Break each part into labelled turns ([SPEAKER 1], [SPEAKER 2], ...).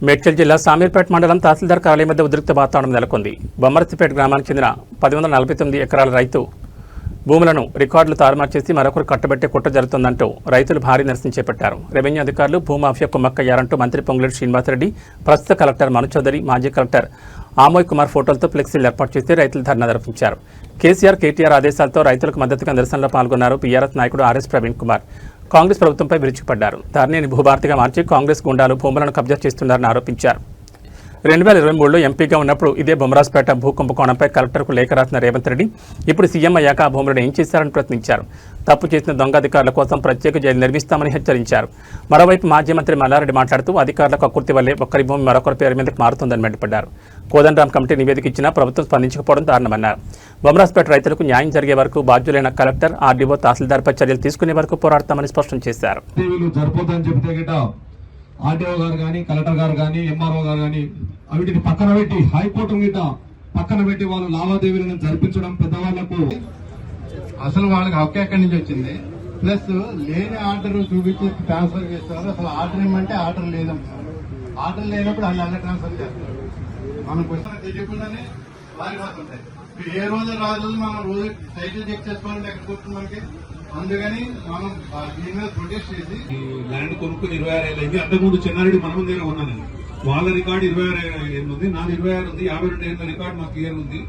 [SPEAKER 1] మేడ్చల్ జిల్లా సామీర్పేట మండలం తహసీల్దార్ కార్యాలయం వద్ద ఉద్రిక్త వాతావరణం నెలకొంది. బొమ్మరసిపేట గ్రామానికి చెందిన 1049 ఎకరాల రైతు భూములను రికార్డులు తారుమారు చేసి మరొకరు కట్టబెట్టే కుట్ర జరుగుతుందంటూ రైతులు భారీ నిరసన చేపట్టారు. రెవెన్యూ అధికారులు భూమాఫియా కుమ్మక్కయ్యారంటూ మంత్రి పొంగులేటి శ్రీనివాసరెడ్డి, ప్రస్తుత కలెక్టర్ మను చౌదరి, మాజీ కలెక్టర్ ఆమోయ్ కుమార్ ఫోటోలతో ఫ్లెక్సీలు ఏర్పాటు చేసి రైతులు ధర్నా నిర్వహించారు. కేటీఆర్ ఆదేశాలతో రైతులకు మద్దతుగా నిరసనలో పాల్గొన్నారు బీఆర్ఎస్ నాయకుడు ఆర్ఎస్ ప్రవీణ్ కుమార్. కాంగ్రెస్ ప్రభుత్వంపై విరుచుకుపడ్డారు. ధరణిని భూభారతిగా మార్చి కాంగ్రెస్ గుండాలు భూములను కబ్జా చేస్తున్నారని ఆరోపించారు. 2023లో ఎంపీగా ఉన్నప్పుడు ఇదే బొమ్మరాజ్పేట భూ కుంభకోణంపై కలెక్టర్కు లేఖ రాసిన రేవంత్ రెడ్డి ఇప్పుడు సీఎం అయ్యాక ఆ భూములను ఏం చేశారని ప్రశ్నించారు. తప్పు చేసిన దొంగ అధికారుల కోసం ప్రత్యేక జైలు నిర్మిస్తామని హెచ్చరించారు. మరోవైపు మాజీ మంత్రి మల్లారెడ్డి మాట్లాడుతూ అధికారులకు అకృతి వల్లే ఒక్కరి భూమి మరొకరి పేరు మీదకు మారుతుందని మండిపడ్డారు. కోదండరాం కమిటీ నివేదిక ఇచ్చినా ప్రభుత్వం స్పందించకపోవడం దారుణమన్నారు. బొమ్మరాజ్పేట రైతులకు న్యాయం జరిగే వరకు బాధ్యులైన కలెక్టర్, ఆర్డీఓ, తహసీల్దార్పై చర్యలు తీసుకునే వరకు పోరాడతామని స్పష్టం చేశారు.
[SPEAKER 2] ఆర్డీఓ గారు కానీ, కలెక్టర్ గారు కానీ, ఎంఆర్ఓ గారు కానీ వీటిని పక్కన పెట్టి హైకోర్టు మీద పక్కన పెట్టి వాళ్ళు లావాదేవీలను జరిపించడం పెద్దవాళ్లకు
[SPEAKER 3] అసలు వాళ్ళకి హక్కు ఎక్కడి నుంచి వచ్చింది. ప్లస్ లేని ఆర్డర్ చూపించి ట్రాన్స్ఫర్ చేస్తున్నారు. అసలు ఆర్డర్ ఇవ్వమంటే ఆర్డర్ లేదంటారు. ఆర్డర్ లేనప్పుడు వాళ్ళు అలా ట్రాన్స్ఫర్ చేస్తారు. మనం క్వశ్చన్ తెలియకుండానే వారిపోతుంటాయి. ఏ రోజు రాజు మనం రోజు సైకిల్ చెక్ చేసుకోవాలంటే ఎక్కడ కూర్చుంది మనకి. అందుకని మనం దీని మీద ప్రొటెస్ట్ చేసి
[SPEAKER 2] ల్యాండ్ కొనుక్కుని 26 ఏళ్ళు అయింది. అంతకుముందు చెన్నారెడ్డి మన ముందే ఉన్నాను. వాళ్ళ రికార్డు 26 ఏళ్ళు ఉంది, నాది 26 ఉంది. 52 ఏళ్ళ రికార్డు మాకు క్లియర్ ఉంది.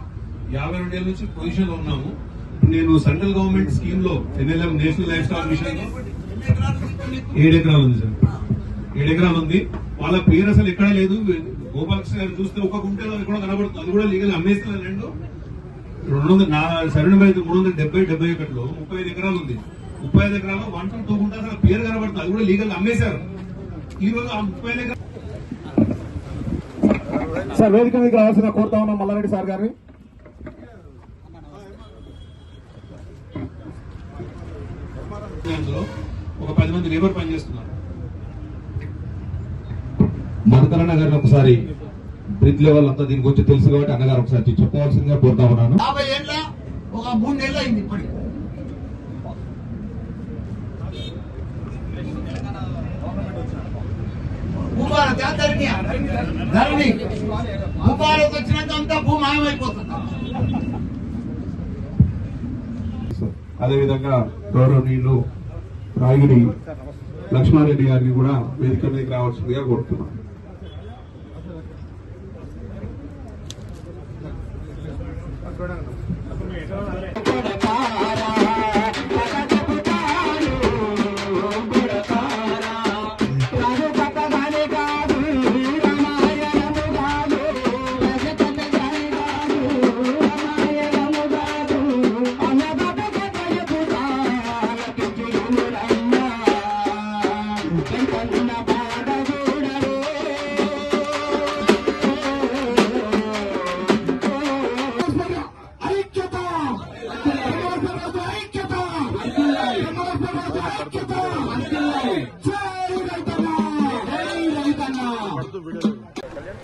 [SPEAKER 2] 52 ఏళ్ళ నుంచి పొజిషన్ లో ఉన్నాము. నేను సెంట్రల్ గవర్నమెంట్ స్కీమ్ లో NLM national livestock mission లో 7 ఎకరాలు ఉంది సార్. 7 ఎకరాలు ఉంది. వాళ్ళ పేరు అసలు ఎక్కడా లేదు. గోపాలకృష్ణ గారు చూస్తే ఒక గుంటలో కూడా కనబడుతుంది. అది కూడా లీగల్ అమ్మేస్తున్నారు. 371లో 35 ఎకరాలు ఉంది. 35 ఎకరాలు 1 to 2 గుంటలు అసలు పేరు కనబడుతుంది. అది కూడా లీగల్ అమ్మేశారు. ఈ రోజు ఆ 35 ఎకరాలు సార్ వేదిక మీకు రావాల్సిన కోరుతా ఉన్నాం మల్లారెడ్డి సార్ గారిని. ఒక 10 మంది లేబర్ పనిచేస్తున్నారు. మధుకరణ గారిని ఒకసారి బ్రిడ్జ్ లెవెల్ అంతా దీని గురించి తెలుసు కాబట్టి అన్నగారు ఒకసారి చెప్పవలసిందిగా కోరుతా ఉన్నాను.
[SPEAKER 4] 50 ఏళ్ళ ఒక 3 నెలలు అయింది. ఇప్పటికి ధరణి భూభారత్ వచ్చినాక అంతా భూ మాయమైపోతుంది.
[SPEAKER 2] అదేవిధంగా గౌరవనీయులు రాగిడి లక్ష్మారెడ్డి గారిని కూడా వేదిక మీదకి రావాల్సిందిగా కోరుతున్నాను.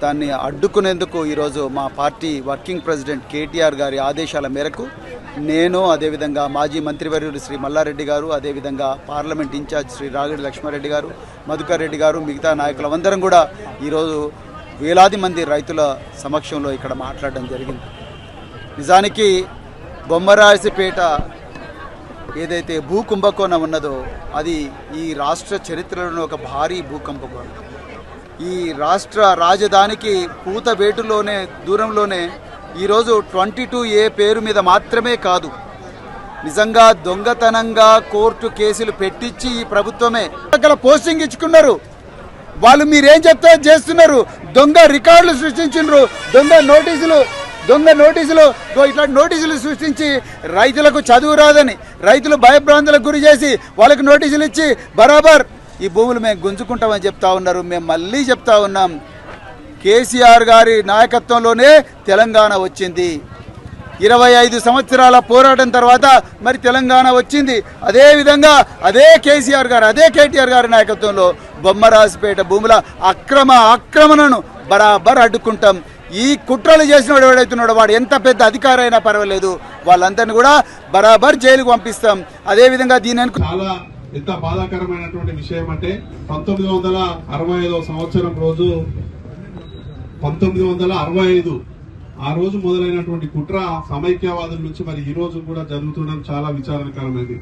[SPEAKER 5] దాన్ని అడ్డుకునేందుకు ఈరోజు మా పార్టీ వర్కింగ్ ప్రెసిడెంట్ కేటీఆర్ గారి ఆదేశాల మేరకు నేను, అదేవిధంగా మాజీ మంత్రివర్యులు శ్రీ మల్లారెడ్డి గారు, అదేవిధంగా పార్లమెంట్ ఇన్ఛార్జ్ శ్రీ రాగిడి లక్ష్మారెడ్డి గారు, మధుకర్ రెడ్డి గారు, మిగతా నాయకులందరం కూడా ఈరోజు వేలాది మంది రైతుల సమక్షంలో ఇక్కడ మాట్లాడడం జరిగింది. నిజానికి బొమ్మరాజపేట ఏదైతే భూ కుంభకోణం ఉన్నదో అది ఈ రాష్ట్ర చరిత్రలోని ఒక భారీ భూ కుంభకోణం. ఈ రాష్ట్ర రాజధానికి పూతవేటులోనే దూరంలోనే ఈరోజు 22A పేరు మీద మాత్రమే కాదు, నిజంగా దొంగతనంగా కోర్టు కేసులు పెట్టించి ఈ ప్రభుత్వమే అక్కడ పోస్టింగ్ ఇచ్చుకున్నారు. వాళ్ళు మీరేం చెప్తే చేస్తున్నారు. దొంగ రికార్డులు సృష్టించారు, దొంగ నోటీసులు ఇట్లాంటి నోటీసులు సృష్టించి రైతులకు చదువు రాదని, రైతులు భయభ్రాంతులకు గురి చేసి వాళ్ళకి నోటీసులు ఇచ్చి బరాబర్ ఈ భూములు మేము గుంజుకుంటామని చెప్తా ఉన్నారు. మేము మళ్ళీ చెప్తా ఉన్నాం, కేసీఆర్ గారి నాయకత్వంలోనే తెలంగాణ వచ్చింది. 25 సంవత్సరాల పోరాటం తర్వాత మరి తెలంగాణ వచ్చింది. అదేవిధంగా అదే కేటీఆర్ గారి నాయకత్వంలో బొమ్మరాజపేట భూముల ఆక్రమణను బరాబర్ అడ్డుకుంటాం. ఈ కుట్రలు చేసిన వాడు ఎవడైతున్నాడో వాడు ఎంత పెద్ద అధికారి అయినా పర్వాలేదు, వాళ్ళందరినీ కూడా బరాబర్ జైలుకు పంపిస్తాం. అదేవిధంగా దీని
[SPEAKER 2] చాలా ఎంత బాధాకరమైనటువంటి విషయం అంటే 1965 సంవత్సరం రోజు 1965 ఆ రోజు మొదలైనటువంటి కుట్ర సమైక్యవాదుల నుంచి మరి ఈ రోజు కూడా జరుగుతుండడం చాలా విచారణకరమైనది.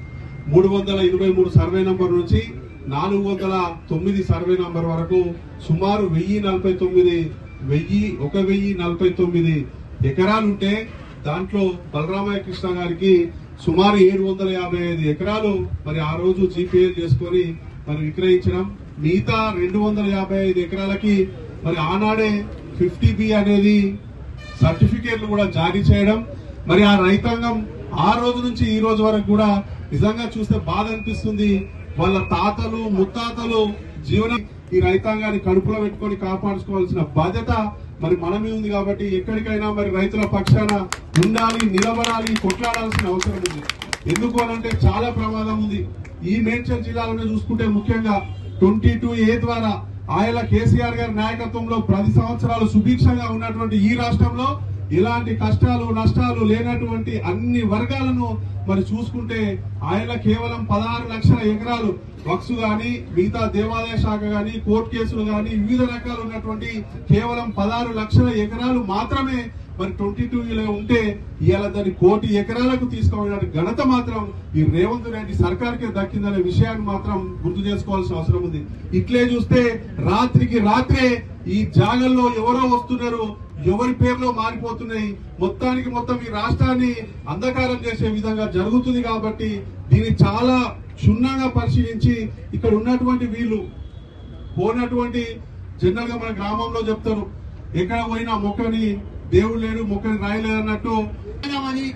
[SPEAKER 2] 323 సర్వే నంబర్ నుంచి 409 సర్వే నంబర్ వరకు సుమారు 1049 ఎకరాలుంటే దాంట్లో బలరామయ్య కృష్ణ గారికి సుమారు 755 ఎకరాలు మరి ఆ రోజు జీపీఏ చేసుకొని మరి విక్రయించడం, మిగతా 255 ఎకరాలకి మరి ఆనాడే 50B అనేది సర్టిఫికేట్లు కూడా జారీ చేయడం. మరి ఆ రైతాంగం ఆ రోజు నుంచి ఈ రోజు వరకు కూడా నిజంగా చూస్తే బాధ అనిపిస్తుంది. వాళ్ళ తాతలు ముత్తాతలు జీవనం ఈ రైతాంగాన్ని కడుపులో పెట్టుకొని కాపాడుకోవాల్సిన బాధ్యత మరి మనమే ఉంది. కాబట్టి ఎక్కడికైనా మరి రైతుల పక్షాన ఉండాలి, నిలబడాలి, కొట్లాడాల్సిన అవసరం ఉంది. ఎందుకు అనంటే చాలా ప్రమాదం ఉంది. ఈ మేడ్చల్ జిల్లాలోనే చూసుకుంటే ముఖ్యంగా 22A ద్వారా ఆయన కేసీఆర్ గారి నాయకత్వంలో 10 సంవత్సరాలు సుభిక్షంగా ఉన్నటువంటి ఈ రాష్ట్రంలో ఇలాంటి కష్టాలు నష్టాలు లేనటువంటి అన్ని వర్గాలను మరి చూసుకుంటే ఆయన కేవలం 16 లక్షల ఎకరాలు వక్సు గాని మిగతా దేవాదాయ శాఖ గాని కోర్టు కేసులు గాని వివిధ రకాలు ఉన్నటువంటి కేవలం 16 లక్షల ఎకరాలు మాత్రమే మరి 22లో ఉంటే ఇవాళ దాన్ని 1 కోటి ఎకరాలకు తీసుకుపోయిన ఘనత మాత్రం ఈ రేవంత్ రెడ్డి సర్కార్కే దక్కిందనే విషయాన్ని మాత్రం గుర్తు చేసుకోవాల్సిన అవసరం ఉంది. ఇట్లే చూస్తే రాత్రికి రాత్రే ఈ జాగల్లో ఎవరో వస్తున్నారు, ఎవరి పేర్లో మారిపోతున్నాయి, మొత్తానికి మొత్తం ఈ రాష్ట్రాన్ని అంధకారం చేసే విధంగా జరుగుతుంది. కాబట్టి దీన్ని చాలా క్షుణ్ణంగా పరిశీలించి ఇక్కడ ఉన్నటువంటి వీళ్ళు పోయినటువంటి జనరల్ గా మన గ్రామంలో చెప్తారు, ఎక్కడ పోయినా మొక్కని దేవుడు లేడు మొక్కని రాయలేదు అన్నట్టు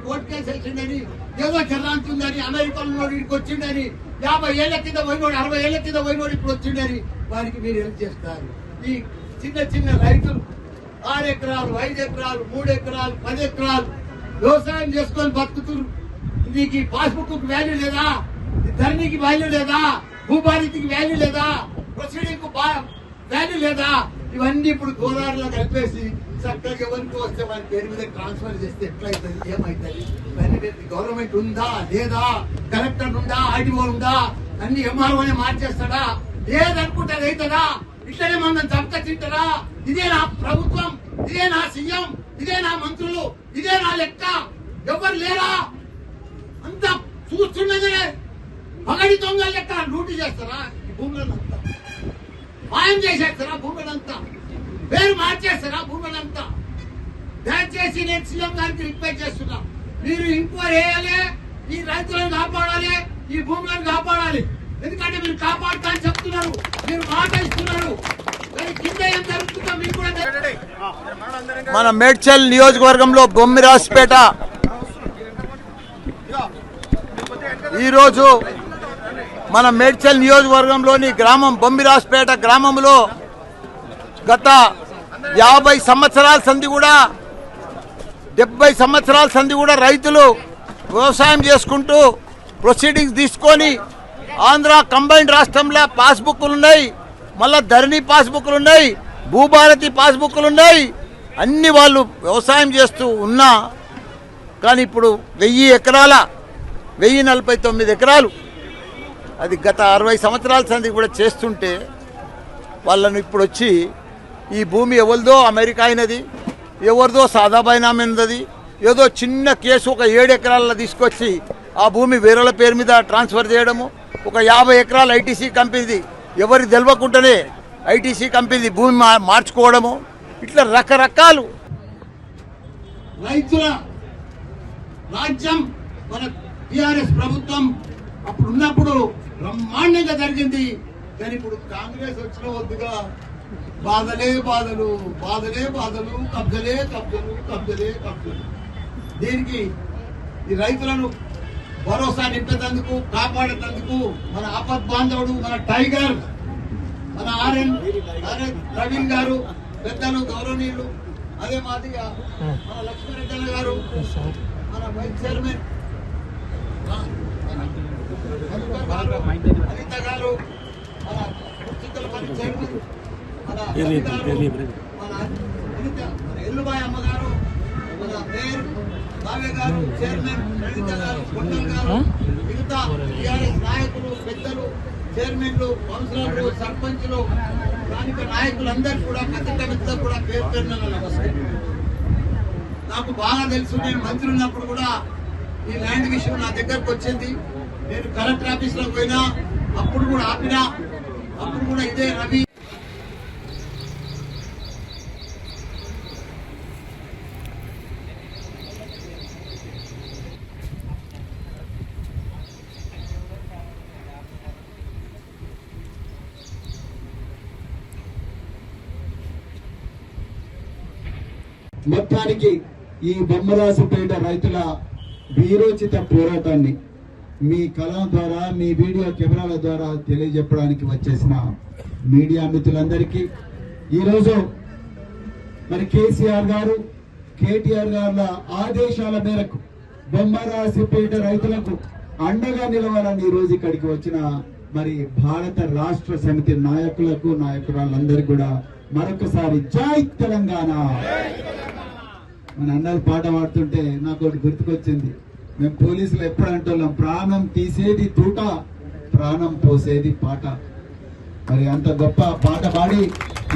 [SPEAKER 4] కోర్టు కేసు వచ్చిందని ఏదో చల్లాంతుందని అమెరికాలో ఇక్కడికి వచ్చిందని 50 ఏళ్ల కింద పోయినోడు 60 ఏళ్ల కింద పోయినోడు ఇప్పుడు వచ్చిందని వారికి మీరు హెల్ప్ చేస్తారు. ఈ చిన్న చిన్న రైతులు 6 ఎకరాలు 5 ఎకరాలు 3 ఎకరాలు 10 ఎకరాలు వ్యవసాయం చేసుకొని బతుకుతున్నారు. నీకు పాస్బుక్ వాల్యూ లేదా, ధరణికి వాల్యూ లేదా, భూభారతికి వాల్యూ లేదా, ప్రొసీడింగ్ వాల్యూ లేదా, ఇవన్నీ ఇప్పుడు గోదావరిలో కలిపేసి చక్కగా ఎవరికి వస్తే వారి పేరు మీద ట్రాన్స్ఫర్ చేస్తే ఎట్లయితుంది, ఏమైతుంది? గవర్నమెంట్ ఉందా లేదా, కలెక్టర్ ఉందా, ఆర్టీఓ ఉందా, అన్ని ఎంఆర్ఓనే మార్చేస్తాడా, ఏదనుకుంటారు అవుతుందా? ఇట్లనే మనం చంప తింటారా? ఇదే నా ప్రభుత్వం, ఇదే నా సీఎం, ఇదే నా మంత్రులు, ఇదే నా లెక్క, ఎవరు లేరా? అంతా చూస్తుండగానే పగడి దొంగ లెక్క లూటీ చేస్తారా? ఈ భూములంతా మాయం చేసేస్తారా? భూములంతా పేరు మార్చేస్తారా? భూములంతా దయచేసి నేను సీఎం గారికి రిక్వెస్ట్ చేస్తున్నా, మీరు ఎంక్వైరీ చేయాలి, ఈ రైతులను కాపాడాలి, ఈ భూములను కాపాడాలి. ఎందుకంటే మీరు కాపాడుతా అని చెప్తున్నారు, మీరు మాట ఇస్తున్నారు, కానీ కింద ఏం జరుగుతుందో మీరు కూడా.
[SPEAKER 6] మన మేడ్చల్ నియోజకవర్గంలో బొమ్మిరాజ్పేట ఈరోజు మన మేడ్చల్ నియోజకవర్గంలోని గ్రామం బొమ్మిరాజ్పేట గ్రామంలో గత 50 సంవత్సరాల సంధి కూడా 70 సంవత్సరాల సంధి కూడా రైతులు వ్యవసాయం చేసుకుంటూ ప్రొసీడింగ్స్ తీసుకొని ఆంధ్ర కంబైన్డ్ రాష్ట్రంలో పాస్బుక్లు ఉన్నాయి, మళ్ళా ధరణి పాస్బుక్లు ఉన్నాయి, భూభారతి పాస్బుక్లు ఉన్నాయి, అన్ని వాళ్ళు వ్యవసాయం చేస్తూ ఉన్నా కానీ ఇప్పుడు 1000 ఎకరాల 1049 ఎకరాలు అది గత 60 సంవత్సరాల సంధి కూడా చేస్తుంటే వాళ్ళను ఇప్పుడు వచ్చి ఈ భూమి ఎవరిదో అమెరికా అయినది, ఎవరిదో సాదా బైనామైనది, ఏదో చిన్న కేసు ఒక 7 ఎకరాల్లో తీసుకొచ్చి ఆ భూమి వేరేల పేరు మీద ట్రాన్స్ఫర్ చేయడము, ఒక 50 ఎకరాల ఐటీసీ కంపెనీది ఎవరికి తెలియకుండానే ఐటీసీ కంపెనీ భూమి మార్చుకోవడము, ఇట్లా రకరకాలు.
[SPEAKER 4] రైతుల రాజ్యం మన టిఆర్ఎస్ ప్రభుత్వం అప్పుడు ఉన్నప్పుడు బ్రహ్మాండంగా జరిగింది. కానీ ఇప్పుడు కాంగ్రెస్ వచ్చిన వద్దుగా బాధలే బాధలు, బాధలే బాధలు, కబ్జలే కబ్జలు, కబ్జలే కబ్జలు. దీనికి ఈ రైతులను భరోసా నింపేందుకు, కాపాడేందుకు మన ఆపద్ బాంధవుడు, మన టైగర్, మన ఆర్ఎన్ ప్రవీణ్ గారు, పెద్దలు గౌరవనీయులు, అదే మాదిరిగా మన లక్ష్మీరెడ్డి గారు, మన వైస్ చైర్మన్ అనిత గారు, మన చిత్తలపల్లి చైర్మన్ మన అనిత, మన ఎల్లుబాయ్ అమ్మ గారు, మన మేయర్ బావే గారు, చైర్మన్ అనిత గారు, కొండల్ గారు, మిగతా టీఆర్ఎస్ నాయకులు, పెద్దలు, చైర్మన్లు, కౌన్సిలర్లు, సర్పంచ్లు, స్థానిక నాయకులందరూ కూడా ప్రతిపక్షంతో కూడా పేరు పేరున నమస్తే. నాకు బాగా తెలుసు, నేను మంత్రి ఉన్నప్పుడు కూడా ఈ ల్యాండ్ విషయం నా దగ్గరకు వచ్చింది. నేను కలెక్టర్ ఆఫీస్ లో పోయినా అప్పుడు కూడా ఆపినా, అప్పుడు కూడా ఇదే రవి
[SPEAKER 7] మొత్తానికి ఈ బొమ్మరాజుపేట రైతుల వీరోచిత పోరాటాన్ని మీ కళం ద్వారా, మీ వీడియో కెమెరాల ద్వారా తెలియజెప్పడానికి వచ్చేసిన మీడియా మిత్రులందరికీ ఈరోజు మరి కేసీఆర్ గారు, కేటీఆర్ గారుల ఆదేశాల మేరకు బొమ్మరాజుపేట రైతులకు అండగా నిలవాలని ఈ రోజు ఇక్కడికి వచ్చిన మరి భారత రాష్ట్ర సమితి నాయకులకు, నాయకురాళ్ళందరికీ కూడా మరొకసారి జై తెలంగాణ. మన అన్నలు పాట పాడుతుంటే నాకు ఒకటి గుర్తుకొచ్చింది. మేము పోలీసులు ఎప్పుడు అంటున్నాం, ప్రాణం తీసేది తూట, ప్రాణం పోసేది పాట. మరి అంత గొప్ప పాట పాడి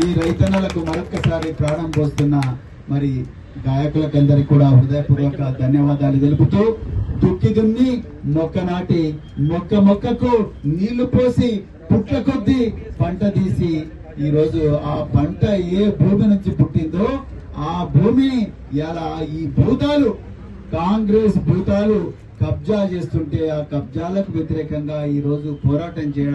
[SPEAKER 7] ఈ రైతన్నలకు మరొక్కసారి ప్రాణం పోస్తున్న మరి గాయకులకందరికీ కూడా హృదయపూర్వక ధన్యవాదాలు తెలుపుతూ, దుక్కి దున్ని మొక్క నాటి, మొక్కకు నీళ్లు పోసి, పుట్ల కొద్దీ పంట తీసి, ఈ రోజు ఆ పంట ఏ భూమి నుంచి పుట్టిందో ఆ భూమి ఇలా ఈ భూతాలు, కాంగ్రెస్ భూతాలు కబ్జా చేస్తుంటే ఆ కబ్జాలకు వ్యతిరేకంగా ఈ రోజు పోరాటం చేయడానికి